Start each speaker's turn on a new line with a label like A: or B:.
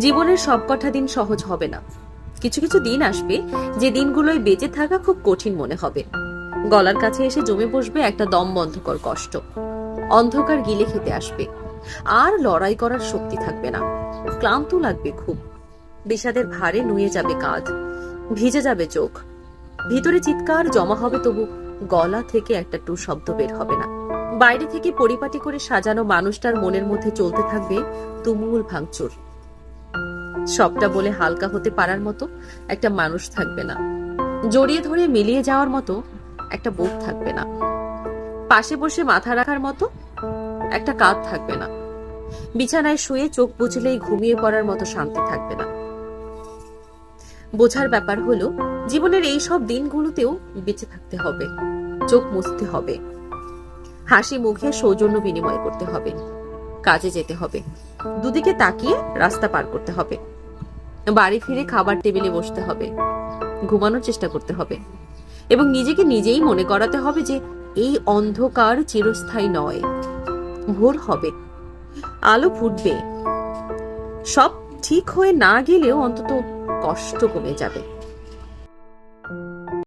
A: জীবনের সবকটা দিন সহজ হবে না। কিছু কিছু দিন আসবে যে দিনগুলোয় বেঁচে থাকা খুব কঠিন মনে হবে। গলার কাছে এসে জমে বসবে একটা দম বন্ধকর কষ্ট। অন্ধকার গিলে খেতে আসবে, আর লড়াই করার শক্তি থাকবে না। ক্লান্ত লাগবে খুব। বিষাদের ভারে নুয়ে যাবে কাঁধ, ভিজে যাবে চোখ। ভিতরে চিৎকার জমা হবে, তবু গলা থেকে একটা টু শব্দ বের হবে না। বাইরে থেকে পরিপাটি করে সাজানো মানুষটার মনের মধ্যে চলতে থাকবে তুমুল ভাঙচুর। সবটা বলে হালকা হতে পারার মতো একটা মানুষ থাকবে না। জড়িয়ে ধরে মিলিয়ে যাওয়ার মতো একটা বুক থাকবে না। পাশে বসে মাথা রাখার মতো একটা কাঁধ থাকবে না। বিছানায় শুয়ে চোখ বুঝলেই ঘুমিয়ে পড়ার মতো শান্তি থাকবে না। বোঝার ব্যাপার হলো, জীবনের এই সব দিনগুলোতেও বেঁচে থাকতে হবে, চোখ মুছতে হবে, হাসি মুখে সৌজন্য বিনিময় করতে হবে, কাজে যেতে হবে, দুদিকে তাকিয়ে রাস্তা পার করতে হবে, বাড়ি ফিরে খাবার টেবিলে বসতে হবে, ঘুমানোর চেষ্টা করতে হবে, এবং নিজেকে নিজেই মনে করাতে হবে যে এই অন্ধকার চিরস্থায়ী নয়। ভোর হবে, আলো ফুটবে। সব ঠিক হয়ে না গেলেও অন্তত কষ্ট কমে যাবে।